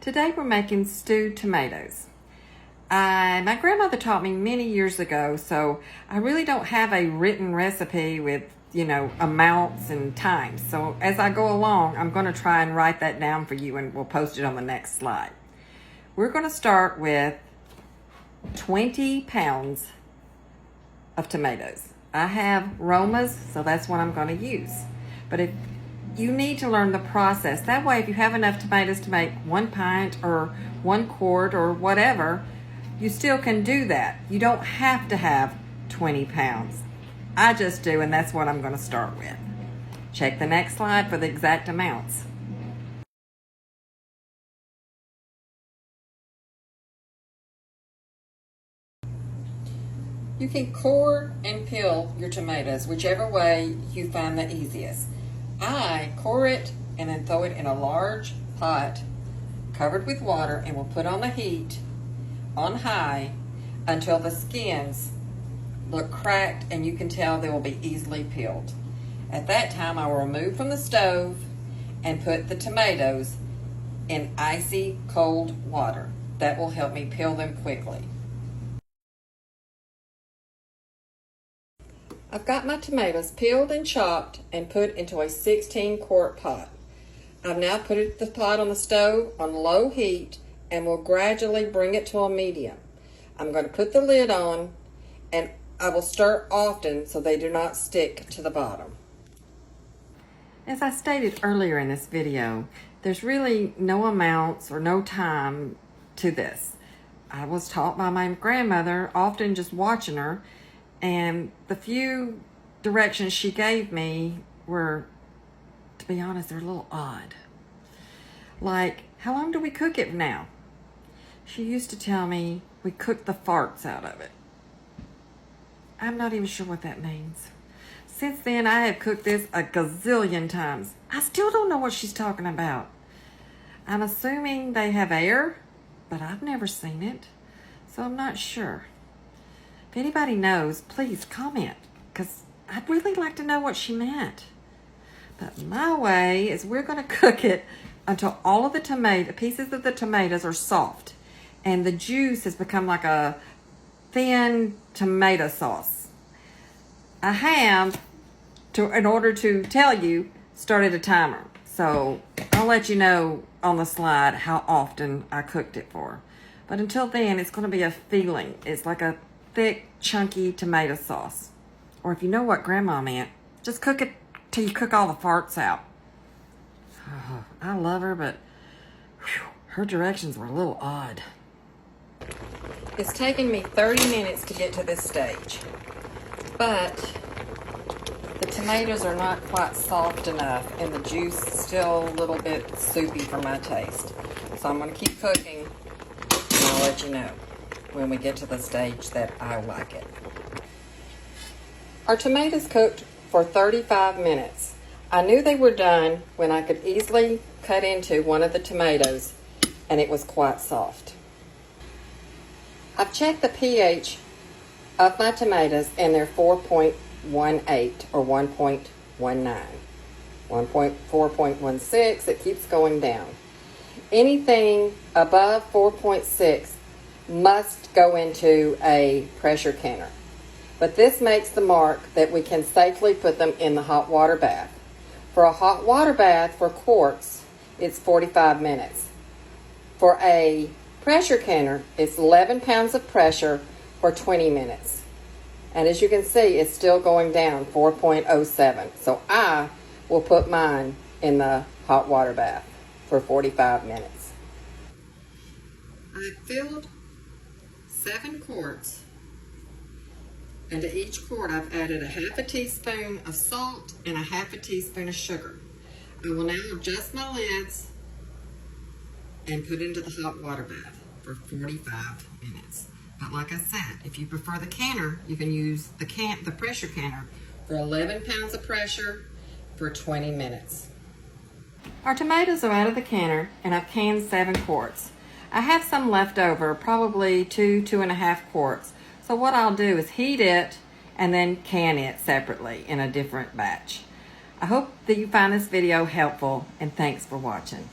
Today we're making stewed tomatoes. My grandmother taught me many years ago, so I really don't have a written recipe with, amounts and times. So as I go along, I'm going to try and write that down for you and we'll post it on the next slide. We're going to start with 20 pounds of tomatoes. I have Romas, so that's what I'm going to use. But if you need to learn the process, that way if you have enough tomatoes to make 1 pint or 1 quart or whatever, you still can do that. You don't have to have 20 pounds. I just do, and that's what I'm going to start with. Check the next slide for the exact amounts. You can core and peel your tomatoes, whichever way you find the easiest. I core it and then throw it in a large pot covered with water, and we'll put on the heat on high until the skins look cracked and you can tell they will be easily peeled. At that time, I will remove from the stove and put the tomatoes in icy cold water. That will help me peel them quickly. I've got my tomatoes peeled and chopped and put into a 16-quart pot. I've now put the pot on the stove on low heat and will gradually bring it to a medium. I'm going to put the lid on and I will stir often so they do not stick to the bottom. As I stated earlier in this video, there's really no amounts or no time to this. I was taught by my grandmother, often just watching her, and the few directions she gave me were, to be honest, they're a little odd. Like, how long do we cook it now? She used to tell me we cook the farts out of it. I'm not even sure what that means. Since then, I have cooked this a gazillion times. I still don't know what she's talking about. I'm assuming they have air, but I've never seen it, so I'm not sure. If anybody knows, please comment, because I'd really like to know what she meant. But my way is we're going to cook it until all of the pieces of the tomatoes are soft and the juice has become like a thin tomato sauce. I have, in order to tell you, started a timer. So I'll let you know on the slide how often I cooked it for. But until then, it's going to be a feeling. It's like a thick, chunky tomato sauce. Or if you know what Grandma meant, just cook it till you cook all the farts out. Oh, I love her, but her directions were a little odd. It's taken me 30 minutes to get to this stage, but the tomatoes are not quite soft enough and the juice is still a little bit soupy for my taste. So I'm going to keep cooking and I'll let you know when we get to the stage that I like it. Our tomatoes cooked for 35 minutes. I knew they were done when I could easily cut into one of the tomatoes and it was quite soft. I've checked the pH of my tomatoes and they're 4.18 or 1.19. 4.16, it keeps going down. Anything above 4.6 must go into a pressure canner. But this makes the mark that we can safely put them in the hot water bath. For a hot water bath for quarts, it's 45 minutes. For a pressure canner, it's 11 pounds of pressure for 20 minutes. And as you can see, it's still going down, 4.07. So I will put mine in the hot water bath for 45 minutes. I filled 7 quarts. And to each quart, I've added a half a teaspoon of salt and a half a teaspoon of sugar. I will now adjust my lids and put into the hot water bath for 45 minutes. But like I said, if you prefer the canner, you can use the pressure canner for 11 pounds of pressure for 20 minutes. Our tomatoes are out of the canner and I've canned 7 quarts. I have some left over, probably 2.5 quarts. So what I'll do is heat it and then can it separately in a different batch. I hope that you find this video helpful and thanks for watching.